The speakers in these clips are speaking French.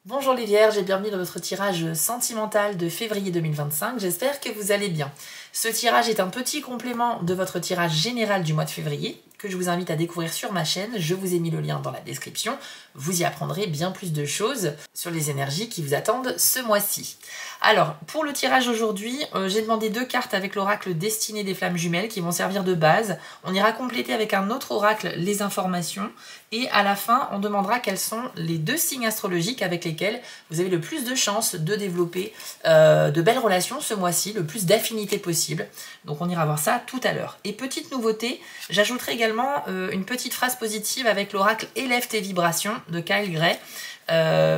Bonjour les Vierges et bienvenue dans votre tirage sentimental de février 2025. J'espère que vous allez bien. Ce tirage est un petit complément de votre tirage général du mois de février que je vous invite à découvrir sur ma chaîne. Je vous ai mis le lien dans la description. Vous y apprendrez bien plus de choses sur les énergies qui vous attendent ce mois-ci. Alors, pour le tirage aujourd'hui, j'ai demandé 2 cartes avec l'oracle Destinée des Flammes Jumelles qui vont servir de base. On ira compléter avec un autre oracle les informations. Et à la fin, on demandera quels sont les 2 signes astrologiques avec lesquels vous avez le plus de chances de développer de belles relations ce mois-ci, le plus d'affinité possible. Donc on ira voir ça tout à l'heure. Et petite nouveauté, j'ajouterai également une petite phrase positive avec l'oracle Élève tes vibrations de Kyle Gray.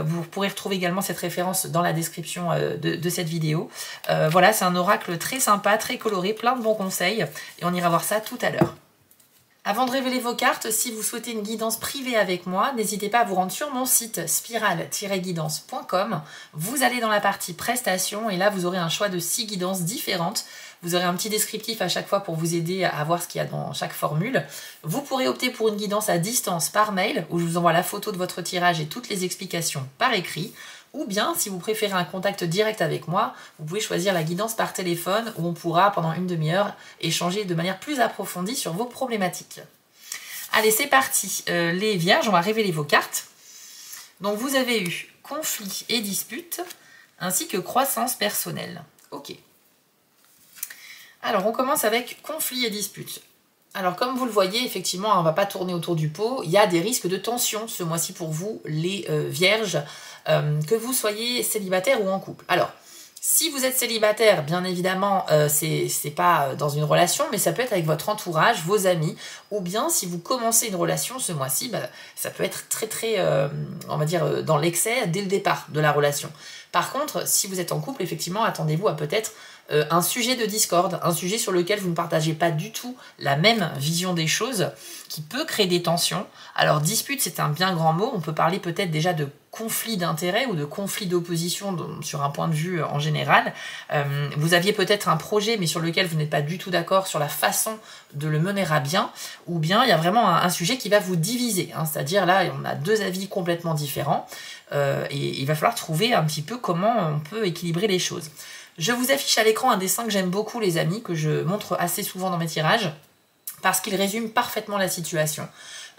Vous pourrez retrouver également cette référence dans la description de cette vidéo. Voilà, c'est un oracle très sympa, très coloré, plein de bons conseils. Et on ira voir ça tout à l'heure. Avant de révéler vos cartes, si vous souhaitez une guidance privée avec moi, n'hésitez pas à vous rendre sur mon site spiral-guidance.com. Vous allez dans la partie prestations et là vous aurez un choix de 6 guidances différentes. Vous aurez un petit descriptif à chaque fois pour vous aider à voir ce qu'il y a dans chaque formule. Vous pourrez opter pour une guidance à distance par mail où je vous envoie la photo de votre tirage et toutes les explications par écrit. Ou bien, si vous préférez un contact direct avec moi, vous pouvez choisir la guidance par téléphone où on pourra, pendant une demi-heure, échanger de manière plus approfondie sur vos problématiques. Allez, c'est parti. Les Vierges, on va révéler vos cartes. Donc, vous avez eu conflit et dispute, ainsi que croissance personnelle. Ok. Alors, on commence avec conflit et dispute. Alors, comme vous le voyez, effectivement, on ne va pas tourner autour du pot. Il y a des risques de tension ce mois-ci pour vous, les Vierges, que vous soyez célibataire ou en couple. Alors, si vous êtes célibataire, bien évidemment, c'est pas dans une relation, mais ça peut être avec votre entourage, vos amis, ou bien si vous commencez une relation ce mois-ci, ça peut être très, on va dire, dans l'excès dès le départ de la relation. Par contre, si vous êtes en couple, effectivement, attendez-vous à peut-être un sujet de discorde, un sujet sur lequel vous ne partagez pas du tout la même vision des choses, qui peut créer des tensions. Alors, dispute, c'est un bien grand mot, on peut parler peut-être déjà de conflit d'intérêts ou de conflit d'opposition sur un point de vue en général. Vous aviez peut-être un projet, mais sur lequel vous n'êtes pas du tout d'accord sur la façon de le mener à bien, ou bien il y a vraiment un sujet qui va vous diviser, hein, c'est-à-dire là, on a 2 avis complètement différents, et il va falloir trouver un petit peu comment on peut équilibrer les choses. Je vous affiche à l'écran un dessin que j'aime beaucoup, les amis, que je montre assez souvent dans mes tirages, parce qu'il résume parfaitement la situation.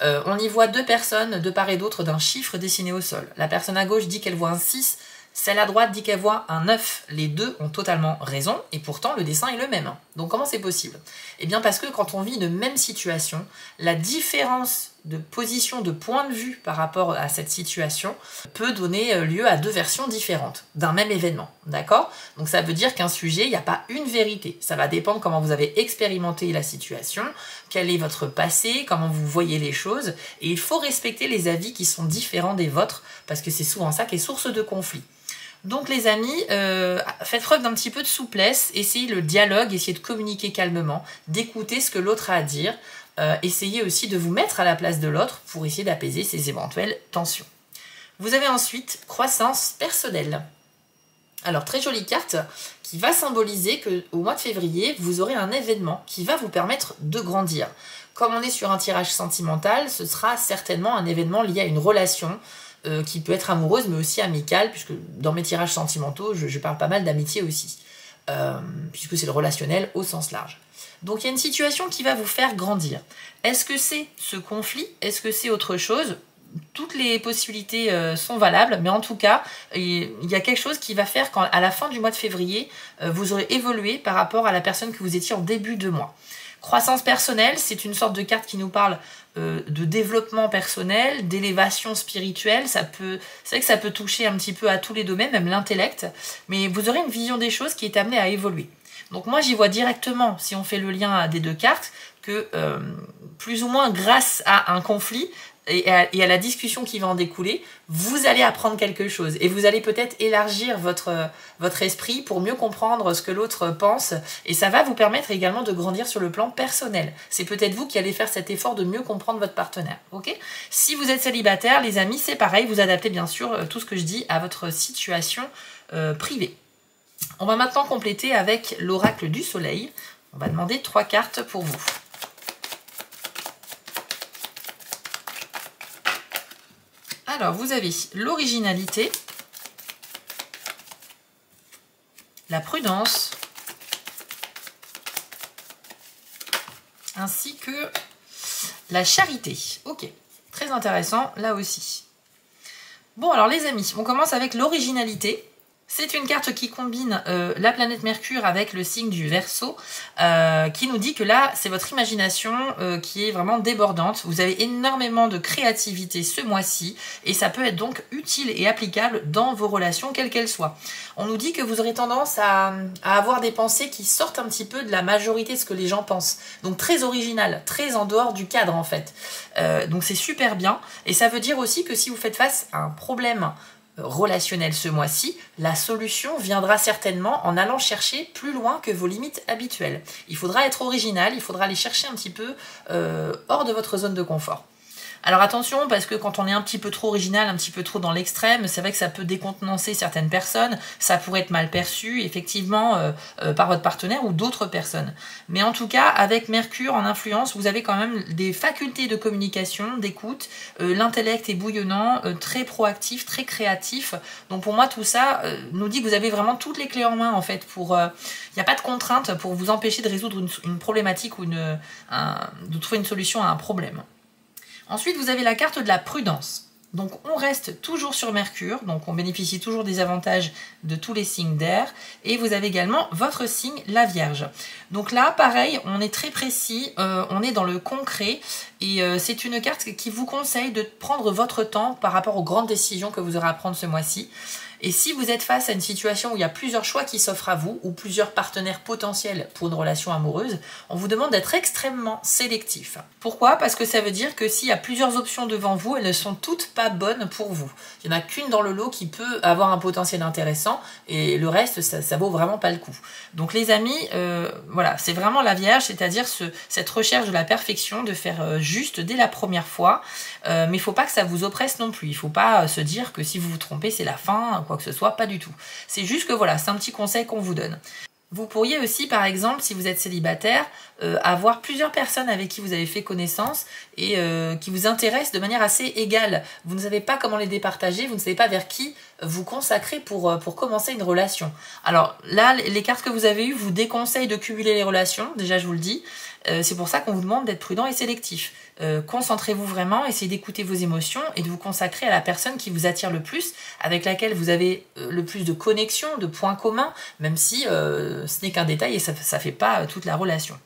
On y voit 2 personnes de part et d'autre d'un chiffre dessiné au sol. La personne à gauche dit qu'elle voit un 6, celle à droite dit qu'elle voit un 9. Les 2 ont totalement raison, et pourtant le dessin est le même. Donc comment c'est possible? Eh bien parce que quand on vit une même situation, la différence de position, de point de vue par rapport à cette situation peut donner lieu à 2 versions différentes d'un même événement, d'accord? Donc ça veut dire qu'un sujet, il n'y a pas une vérité, ça va dépendre comment vous avez expérimenté la situation, quel est votre passé, comment vous voyez les choses, et il faut respecter les avis qui sont différents des vôtres, parce que c'est souvent ça qui est source de conflit. Donc les amis, faites preuve d'un petit peu de souplesse, essayez le dialogue, essayez de communiquer calmement, d'écouter ce que l'autre a à dire, essayez aussi de vous mettre à la place de l'autre pour essayer d'apaiser ces éventuelles tensions. Vous avez ensuite croissance personnelle. Alors très jolie carte qui va symboliser qu'au mois de février, vous aurez un événement qui va vous permettre de grandir. Comme on est sur un tirage sentimental, ce sera certainement un événement lié à une relation, qui peut être amoureuse mais aussi amicale, puisque dans mes tirages sentimentaux, je parle pas mal d'amitié aussi, puisque c'est le relationnel au sens large. Donc il y a une situation qui va vous faire grandir. Est-ce que c'est ce conflit? Est-ce que c'est autre chose? Toutes les possibilités sont valables, mais en tout cas, il y a quelque chose qui va faire qu'à la fin du mois de février, vous aurez évolué par rapport à la personne que vous étiez en début de mois. Croissance personnelle, c'est une sorte de carte qui nous parle de développement personnel, d'élévation spirituelle. C'est vrai que ça peut toucher un petit peu à tous les domaines, même l'intellect, mais vous aurez une vision des choses qui est amenée à évoluer. Donc moi, j'y vois directement, si on fait le lien des 2 cartes, que plus ou moins grâce à un conflit, et à la discussion qui va en découler, vous allez apprendre quelque chose. Et vous allez peut-être élargir votre esprit pour mieux comprendre ce que l'autre pense. Et ça va vous permettre également de grandir sur le plan personnel. C'est peut-être vous qui allez faire cet effort de mieux comprendre votre partenaire. Ok? Si vous êtes célibataire, les amis, c'est pareil. Vous adaptez bien sûr tout ce que je dis à votre situation privée. On va maintenant compléter avec l'oracle du soleil. On va demander 3 cartes pour vous. Alors, vous avez l'originalité, la prudence, ainsi que la charité. Ok, très intéressant là aussi. Bon alors les amis, on commence avec l'originalité. C'est une carte qui combine la planète Mercure avec le signe du Verseau, qui nous dit que là, c'est votre imagination qui est vraiment débordante. Vous avez énormément de créativité ce mois-ci, et ça peut être donc utile et applicable dans vos relations, quelles qu'elles soient. On nous dit que vous aurez tendance à avoir des pensées qui sortent un petit peu de la majorité de ce que les gens pensent. Donc très original, très en dehors du cadre en fait. Donc c'est super bien, et ça veut dire aussi que si vous faites face à un problème relationnel ce mois-ci, la solution viendra certainement en allant chercher plus loin que vos limites habituelles. Il faudra être original, il faudra aller chercher un petit peu hors de votre zone de confort. Alors attention, parce que quand on est un petit peu trop original, un petit peu trop dans l'extrême, c'est vrai que ça peut décontenancer certaines personnes, ça pourrait être mal perçu, effectivement, par votre partenaire ou d'autres personnes. Mais en tout cas, avec Mercure en influence, vous avez quand même des facultés de communication, d'écoute, l'intellect est bouillonnant, très proactif, très créatif. Donc pour moi, tout ça nous dit que vous avez vraiment toutes les clés en main, en fait, pour... Il n'y a pas de contrainte pour vous empêcher de résoudre une problématique ou de trouver une solution à un problème. Ensuite, vous avez la carte de la prudence. Donc, on reste toujours sur Mercure, donc on bénéficie toujours des avantages de tous les signes d'air. Et vous avez également votre signe, la Vierge. Donc là, pareil, on est très précis, on est dans le concret. Et c'est une carte qui vous conseille de prendre votre temps par rapport aux grandes décisions que vous aurez à prendre ce mois-ci. Et si vous êtes face à une situation où il y a plusieurs choix qui s'offrent à vous, ou plusieurs partenaires potentiels pour une relation amoureuse, on vous demande d'être extrêmement sélectif. Pourquoi? Parce que ça veut dire que s'il y a plusieurs options devant vous, elles ne sont toutes pas bonnes pour vous. Il n'y en a qu'une dans le lot qui peut avoir un potentiel intéressant, et le reste, ça vaut vraiment pas le coup. Donc les amis, voilà, c'est vraiment la Vierge, c'est-à-dire cette recherche de la perfection, de faire juste dès la première fois, mais il ne faut pas que ça vous oppresse non plus. Il ne faut pas se dire que si vous vous trompez, c'est la fin, quoi que ce soit, pas du tout. C'est juste que voilà, c'est un petit conseil qu'on vous donne. Vous pourriez aussi, par exemple, si vous êtes célibataire, avoir plusieurs personnes avec qui vous avez fait connaissance et qui vous intéressent de manière assez égale. Vous ne savez pas comment les départager, vous ne savez pas vers qui vous consacrer pour commencer une relation. Alors là, les cartes que vous avez eues vous déconseillent de cumuler les relations, déjà je vous le dis. C'est pour ça qu'on vous demande d'être prudent et sélectif. Concentrez-vous vraiment, essayez d'écouter vos émotions et de vous consacrer à la personne qui vous attire le plus, avec laquelle vous avez le plus de connexions, de points communs, même si ce n'est qu'un détail et ça ne fait pas toute la relation.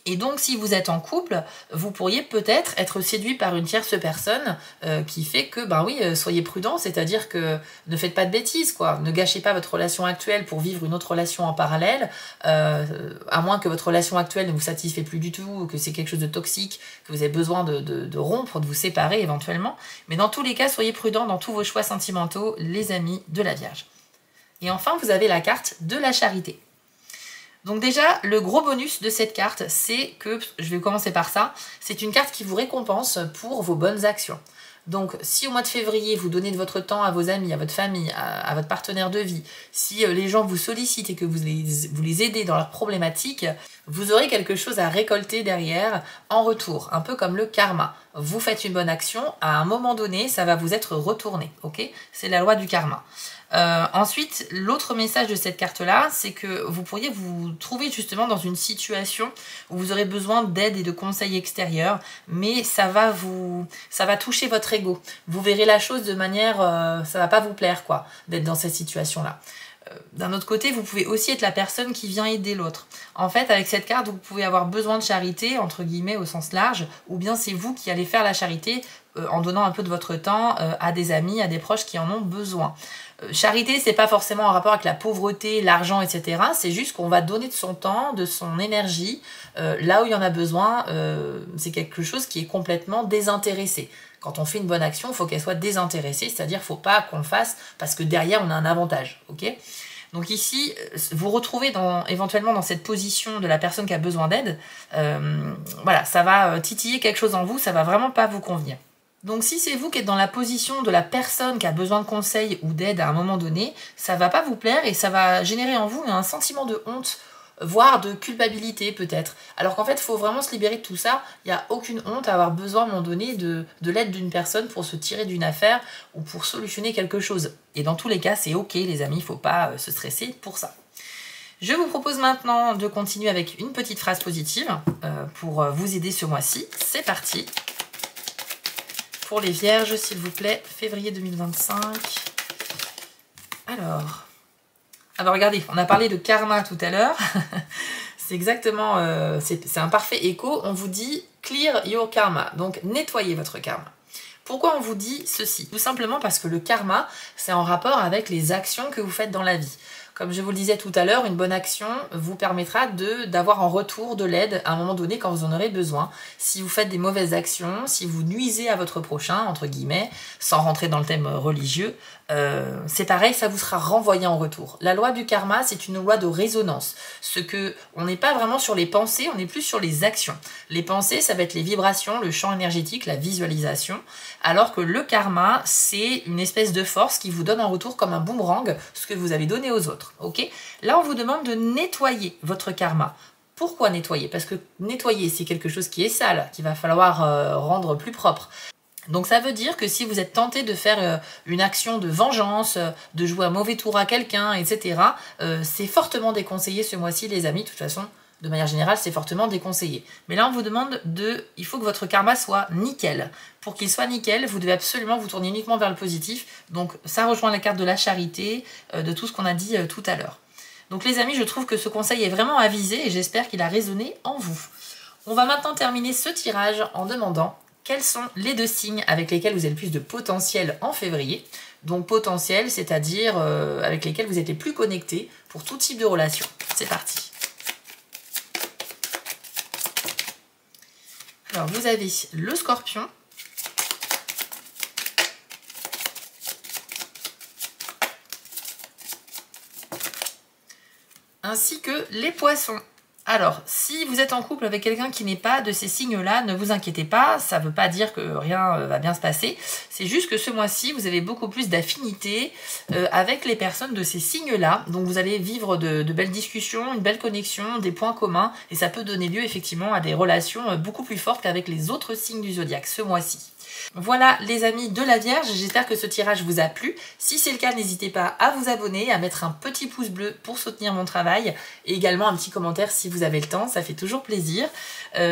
Et donc, si vous êtes en couple, vous pourriez peut-être être séduit par une tierce personne qui fait que, ben oui, soyez prudent, c'est-à-dire que ne faites pas de bêtises, quoi. Ne gâchez pas votre relation actuelle pour vivre une autre relation en parallèle, à moins que votre relation actuelle ne vous satisfait plus du tout, ou que c'est quelque chose de toxique, que vous avez besoin de rompre, de vous séparer éventuellement. Mais dans tous les cas, soyez prudent dans tous vos choix sentimentaux, les amis de la Vierge. Et enfin, vous avez la carte de la charité. Donc déjà, le gros bonus de cette carte, c'est que, je vais commencer par ça, c'est une carte qui vous récompense pour vos bonnes actions. Donc si au mois de février, vous donnez de votre temps à vos amis, à votre famille, à votre partenaire de vie, si les gens vous sollicitent et que vous les aidez dans leurs problématiques, vous aurez quelque chose à récolter derrière en retour, un peu comme le karma. Vous faites une bonne action, à un moment donné, ça va vous être retourné, ok? C'est la loi du karma. Ensuite, l'autre message de cette carte-là, c'est que vous pourriez vous trouver justement dans une situation où vous aurez besoin d'aide et de conseils extérieurs, mais ça va toucher votre ego. Vous verrez la chose de manière, ça va pas vous plaire, quoi, d'être dans cette situation-là. D'un autre côté, vous pouvez aussi être la personne qui vient aider l'autre. En fait, avec cette carte, vous pouvez avoir besoin de charité, entre guillemets, au sens large, ou bien c'est vous qui allez faire la charité en donnant un peu de votre temps à des amis, à des proches qui en ont besoin. Charité, c'est pas forcément en rapport avec la pauvreté, l'argent, etc. C'est juste qu'on va donner de son temps, de son énergie, là où il y en a besoin. C'est quelque chose qui est complètement désintéressé. Quand on fait une bonne action, il faut qu'elle soit désintéressée, c'est-à-dire qu'il ne faut pas qu'on le fasse parce que derrière, on a un avantage. Ok ? Donc ici, vous retrouvez éventuellement dans cette position de la personne qui a besoin d'aide. Voilà, ça va titiller quelque chose en vous, ça va vraiment pas vous convenir. Donc si c'est vous qui êtes dans la position de la personne qui a besoin de conseils ou d'aide à un moment donné, ça va pas vous plaire et ça va générer en vous un sentiment de honte, voire de culpabilité peut-être. Alors qu'en fait, il faut vraiment se libérer de tout ça. Il n'y a aucune honte à avoir besoin à un moment donné de l'aide d'une personne pour se tirer d'une affaire ou pour solutionner quelque chose. Et dans tous les cas, c'est ok les amis, il ne faut pas se stresser pour ça. Je vous propose maintenant de continuer avec une petite phrase positive pour vous aider ce mois-ci. C'est parti. Pour les vierges, s'il vous plaît, février 2025. Alors, regardez, on a parlé de karma tout à l'heure. C'est exactement, c'est un parfait écho. On vous dit clear your karma, donc nettoyez votre karma. Pourquoi on vous dit ceci? Tout simplement parce que le karma, c'est en rapport avec les actions que vous faites dans la vie. Comme je vous le disais tout à l'heure, une bonne action vous permettra d'avoir en retour de l'aide à un moment donné quand vous en aurez besoin. Si vous faites des mauvaises actions, si vous nuisez à votre prochain, entre guillemets, sans rentrer dans le thème religieux, c'est pareil, ça vous sera renvoyé en retour. La loi du karma, c'est une loi de résonance. On n'est pas vraiment sur les pensées, on est plus sur les actions. Les pensées, ça va être les vibrations, le champ énergétique, la visualisation, alors que le karma, c'est une espèce de force qui vous donne en retour comme un boomerang ce que vous avez donné aux autres. Ok? Là, on vous demande de nettoyer votre karma. Pourquoi nettoyer? Parce que nettoyer, c'est quelque chose qui est sale, qu'il va falloir rendre plus propre. Donc ça veut dire que si vous êtes tenté de faire une action de vengeance, de jouer un mauvais tour à quelqu'un, etc., c'est fortement déconseillé ce mois-ci, les amis. De toute façon, de manière générale, c'est fortement déconseillé. Mais là, on vous demande il faut que votre karma soit nickel. Pour qu'il soit nickel, vous devez absolument vous tourner uniquement vers le positif. Donc ça rejoint la carte de la charité, de tout ce qu'on a dit tout à l'heure. Donc les amis, je trouve que ce conseil est vraiment avisé et j'espère qu'il a résonné en vous. On va maintenant terminer ce tirage en demandant quels sont les 2 signes avec lesquels vous avez le plus de potentiel en février. Donc potentiel, c'est-à-dire avec lesquels vous êtes les plus connectés pour tout type de relation. C'est parti. Alors vous avez le Scorpion, ainsi que les Poissons. Alors, si vous êtes en couple avec quelqu'un qui n'est pas de ces signes-là, ne vous inquiétez pas, ça ne veut pas dire que rien va bien se passer. C'est juste que ce mois-ci, vous avez beaucoup plus d'affinité avec les personnes de ces signes-là. Donc vous allez vivre de belles discussions, une belle connexion, des points communs. Et ça peut donner lieu effectivement à des relations beaucoup plus fortes qu'avec les autres signes du zodiaque ce mois-ci. Voilà les amis de la Vierge, j'espère que ce tirage vous a plu. Si c'est le cas, n'hésitez pas à vous abonner, à mettre un petit pouce bleu pour soutenir mon travail et également un petit commentaire si vous avez le temps, ça fait toujours plaisir.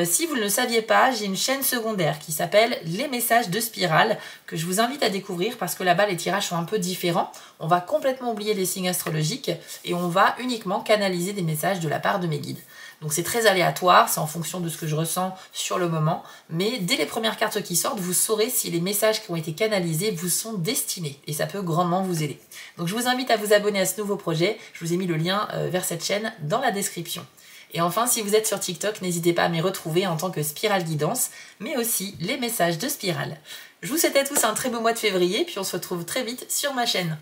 Si vous ne le saviez pas, j'ai une chaîne secondaire qui s'appelle Les Messages de Spirale que je vous invite à découvrir parce que là-bas les tirages sont un peu différents. On va complètement oublier les signes astrologiques et on va uniquement canaliser des messages de la part de mes guides. Donc c'est très aléatoire, c'est en fonction de ce que je ressens sur le moment, mais dès les premières cartes qui sortent, vous saurez si les messages qui ont été canalisés vous sont destinés, et ça peut grandement vous aider. Donc je vous invite à vous abonner à ce nouveau projet, je vous ai mis le lien vers cette chaîne dans la description. Et enfin, si vous êtes sur TikTok, n'hésitez pas à m'y retrouver en tant que Spirale Guidance, mais aussi les messages de Spirale. Je vous souhaite à tous un très beau mois de février, puis on se retrouve très vite sur ma chaîne.